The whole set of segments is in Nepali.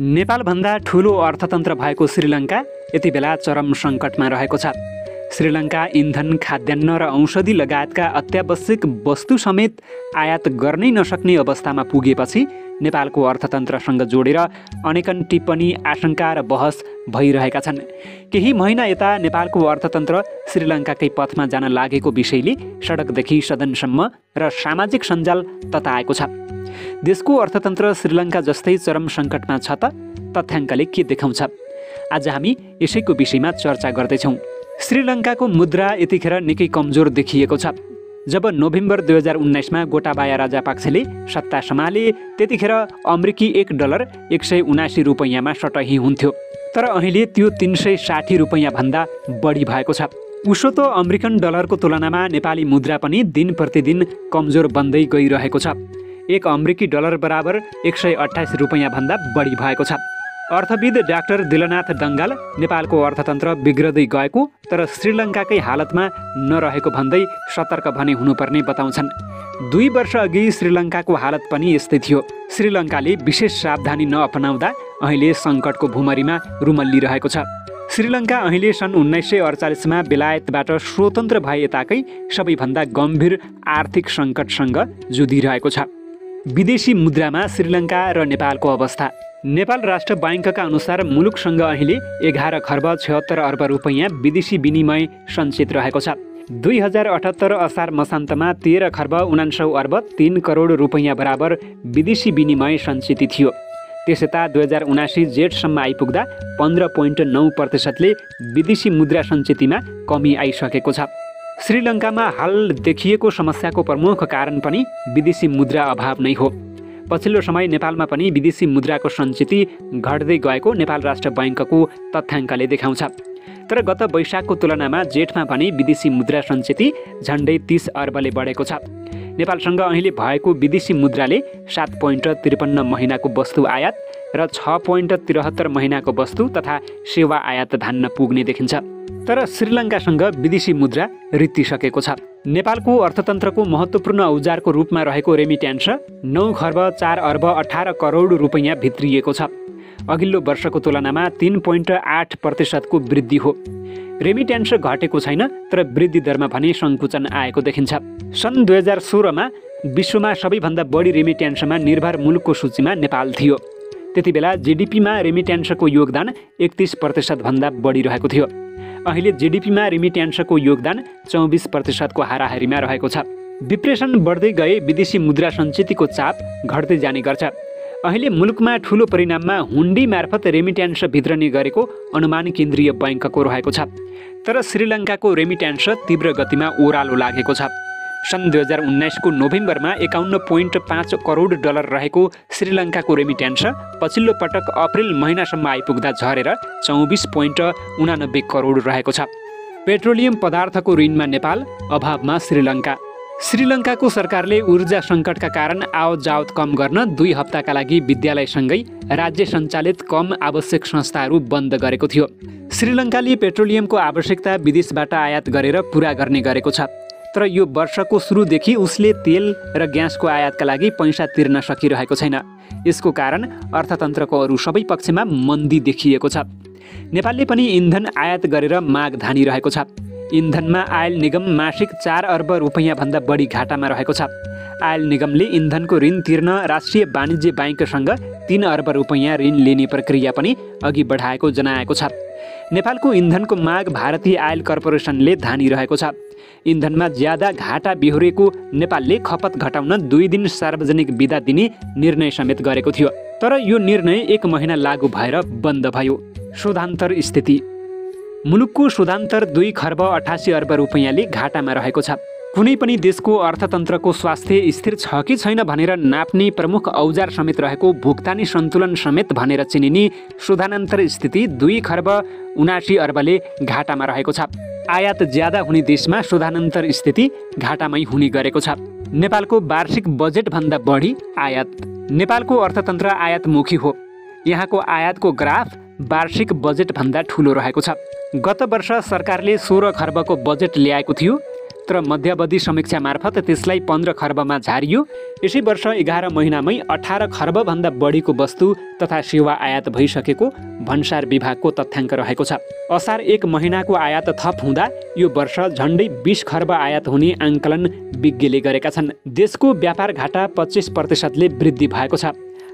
नेपालभन्दा ठूलो अर्थतन्त्र भएको श्रीलङ्का यति बेला चरम सङ्कटमा रहेको छ। श्रीलङ्का इन्धन, खाद्यान्न र औषधि लगायतका अत्यावश्यक वस्तु समेत आयात गर्नै नसक्ने अवस्थामा पुगेपछि नेपालको अर्थतन्त्रसँग जोडेर अनेकन टिप्पणी, आशंका र बहस भइरहेका छन्। केही महिना यता नेपालको अर्थतन्त्र श्रीलङ्काकै पथमा जान लागेको विषयले सडकदेखि सदनसम्म र सामाजिक सञ्जाल तताएको छ। देशको अर्थतन्त्र श्रीलङ्का जस्तै चरम सङ्कटमा छ त तथ्याङ्कले के देखाउँछ? आज हामी यसैको विषयमा चर्चा गर्दैछौँ। श्रीलङ्काको मुद्रा यतिखेर निकै कमजोर देखिएको छ। जब नोभेम्बर 2019मा गोटाबाया राजापाक्सेले सत्ता सम्हाले त्यतिखेर अमेरिकी $1 179 रुपैयाँमा सटही हुन्थ्यो। तर अहिले त्यो 360 रुपैयाँभन्दा बढी भएको छ। उसो त अमेरिकन डलरको तुलनामा नेपाली मुद्रा पनि दिन प्रतिदिन कमजोर बन्दै गइरहेको छ। एक अमेरिकी डलर बराबर 128 रुपैयाँभन्दा बढी भएको छ। अर्थविद डाक्टर दिलनाथ दङ्गाल नेपालको अर्थतन्त्र बिग्रदै गएको तर श्रीलङ्काकै हालतमा नरहेको भन्दै सतर्क भने हुनुपर्ने बताउँछन्। 2 वर्ष अघि श्रीलङ्काको हालत पनि यस्तै थियो। श्रीलङ्काले विशेष सावधानी नअपनाउँदा अहिले सङ्कटको भुमरीमा रुमल्लिरहेको छ। श्रीलङ्का अहिले सन् 1948मा बेलायतबाट स्वतन्त्र भए यताकै सबैभन्दा गम्भीर आर्थिक सङ्कटसँग जुधिरहेको छ। विदेशी मुद्रामा श्रीलङ्का र नेपालको अवस्था। नेपाल राष्ट्र बैङ्कका अनुसार मुलुकसँग अहिले 11 खर्ब 76 अर्ब रुपैयाँ विदेशी विनिमय सञ्चित रहेको छ। 2078 असार मसान्तमा 13 खर्ब 69 अर्ब 3 करोड रुपैयाँ बराबर विदेशी विनिमय सञ्चित थियो। त्यसयता 2079 जेठसम्म आइपुग्दा 15.9%ले विदेशी मुद्रा सञ्चितमा कमी आइसकेको छ। श्रीलङ्कामा हाल देखिएको समस्याको प्रमुख कारण पनि विदेशी मुद्रा अभाव नै हो। पछिल्लो समय नेपालमा पनि विदेशी मुद्राको सञ्चित घट्दै गएको नेपाल राष्ट्र बैङ्कको तथ्याङ्कले देखाउँछ। तर गत वैशाखको तुलनामा जेठमा पनि विदेशी मुद्रा सञ्चित झन्डै 30 अर्बले बढेको छ। नेपालसँग अहिले भएको विदेशी मुद्राले 7.53 महिनाको वस्तु आयात र 6.73 महिनाको वस्तु तथा सेवा आयात धान्न पुग्ने देखिन्छ। तर श्रीलङ्कासँग विदेशी मुद्रा रित्तिसकेको छ। नेपालको अर्थतन्त्रको महत्त्वपूर्ण औजारको रूपमा रहेको रेमिट्यान्स 9 खर्ब 4 अर्ब 18 करोड रुपैयाँ भित्रिएको छ। अघिल्लो वर्षको तुलनामा 3.8% को वृद्धि हो। रेमिट्यान्स घटेको छैन तर वृद्धि दरमा भने सङ्कुचन आएको देखिन्छ। सन् 2016मा विश्वमा सबैभन्दा बढी रेमिट्यान्समा निर्भर मुलुकको सूचीमा नेपाल थियो। त्यति बेला जीडीपीमा रेमिट्यान्सको योगदान 31% भन्दा बढी रहेको थियो। अहिले जीडीपीमा रेमिट्यान्सको योगदान 24% को हाराहारीमा रहेको छ। डिप्रेसन बढ्दै गए विदेशी मुद्रा सञ्चितको चाप घट्दै जाने गर्छ। अहिले मुलुकमा ठूलो परिणाममा हुन्डी मार्फत रेमिट्यान्स भित्रने गरेको अनुमान केन्द्रीय बैङ्कको रहेको छ। तर श्रीलङ्काको रेमिट्यान्स तीव्र गतिमा ओह्रालो लागेको छ। सन् 2019 को नोभेम्बरमा 51.5 करोड डलर रहेको श्रीलङ्काको रेमिट्यान्स पछिल्लो पटक अप्रिल महिनासम्म आइपुग्दा झरेर 24.89 करोड रहेको छ। पेट्रोलियम पदार्थको ऋणमा नेपाल, अभावमा श्रीलङ्का। श्रीलङ्काको सरकारले ऊर्जा सङ्कटका कारण आवत जावत कम गर्न 2 हप्ताका लागि विद्यालयसँगै राज्य सञ्चालित कम आवश्यक संस्थाहरू बन्द गरेको थियो। श्रीलङ्काले पेट्रोलियमको आवश्यकता विदेशबाट आयात गरेर पुरा गर्ने गरेको छ। तर यो वर्षको सुरुदेखि उसले तेल र ग्यासको आयातका लागि पैसा तिर्न सकिरहेको छैन। यसको कारण अर्थतन्त्रको अरू सबै पक्षमा मन्दी देखिएको छ। नेपालले पनि इन्धन आयात गरेर माग धानिरहेको छ। इन्धनमा आयल निगम मासिक 4 अर्ब रुपैयाँभन्दा बढी घाटामा रहेको छ। आयल निगमले इन्धनको ऋण तिर्न राष्ट्रिय वाणिज्य बैङ्कसँग 3 अर्ब रुपैयाँ ऋण लिने प्रक्रिया पनि अघि बढाएको जनाएको छ। नेपालको इन्धनको माग भारतीय आयल कर्पोरेसनले धानिरहेको छ। इन्धनमा ज्यादा घाटा बेहोरेको नेपालले खपत घटाउन 2 दिन सार्वजनिक बिदा दिने निर्णय समेत गरेको थियो। तर यो निर्णय 1 महिना लागू भएर बन्द भयो। शोधान्तर स्थिति। मुलुकको शोधान्तर 2 खर्ब 88 अर्ब रुपैयाँले घाटामा रहेको छ। कुनै पनि देशको अर्थतन्त्रको स्वास्थ्य स्थिर छ कि छैन भनेर नाप्ने प्रमुख औजार समेत रहेको भुक्तानी सन्तुलन समेत भनेर चिनिने शोधान्तर स्थिति 2 खर्ब 79 अर्बले घाटामा रहेको छ। आयात ज्यादा हुने देशमा शोधान्तर स्थिति घाटामै हुने गरेको छ। नेपालको वार्षिक बजेटभन्दा बढी आयात। नेपालको अर्थतन्त्र आयातमुखी हो। यहाँको आयातको ग्राफ वार्षिक बजेटभन्दा ठुलो रहेको छ। गत वर्ष सरकारले 16 खर्बको बजेट ल्याएको थियो। तर मध्यावधि समीक्षा मार्फत त्यसलाई 15 खर्बमा झारियो। यसै वर्ष 11 महिनामै 18 खर्बभन्दा बढीको वस्तु तथा सेवा आयात भइसकेको भन्सार विभागको तथ्याङ्क रहेको छ। असार 1 महिनाको आयात थप हुँदा यो वर्ष झन्डै 20 खर्ब आयात हुने आङ्कलन विज्ञले गरेका छन्। देशको व्यापार घाटा 25%ले वृद्धि भएको छ।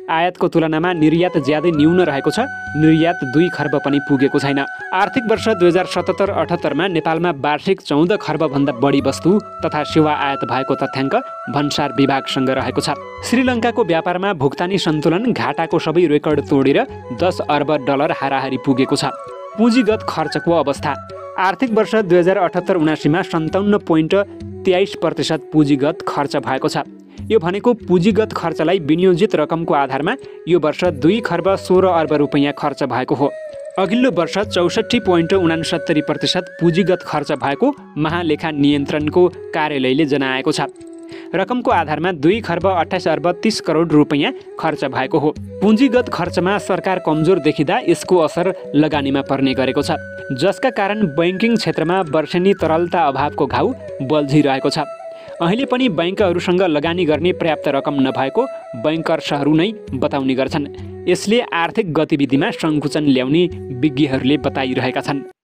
आयातको तुलनामा निर्यात ज्यादै न्यून रहेको छ। निर्यात 2 खर्ब पनि पुगेको छैन। आर्थिक वर्ष 2077-78मा नेपालमा वार्षिक 14 खर्बभन्दा बढी वस्तु तथा सेवा आयात भएको तथ्याङ्क भन्सार विभागसँग रहेको छ। श्रीलङ्काको व्यापारमा भुक्तानी सन्तुलन घाटाको सबै रेकर्ड तोडेर 10 अर्ब डलर हाराहारी पुगेको छ। पुँजीगत खर्चको अवस्था आर्थिक वर्ष 2078-79मा 57.23% पुँजीगत खर्च भएको छ। यो भनेको पुँजीगत खर्चलाई विनियोजित रकमको आधारमा यो वर्ष 2 खर्ब 16 अर्ब रुपैयाँ खर्च भएको हो। अघिल्लो वर्ष 64.69% पुँजीगत खर्च भएको महालेखा नियन्त्रणको कार्यालयले जनाएको छ। रकमको आधारमा 2 खर्ब 28 अर्ब 30 करोड रुपैयाँ खर्च भएको हो। पुँजीगत खर्चमा सरकार कमजोर देखिँदा यसको असर लगानीमा पर्ने गरेको छ, जसका कारण बैंकिङ क्षेत्रमा वर्षेनी तरलता अभावको घाउ बल्झिरहेको छ। अहिले पनि बैंकहरूसँग लगानी गर्ने पर्याप्त रकम नभएको बैंकर्सहरू नै बताउने गर्छन्। यसले आर्थिक गतिविधिमा सङ्कुचन ल्याउने विज्ञहरूले बताइरहेका छन्।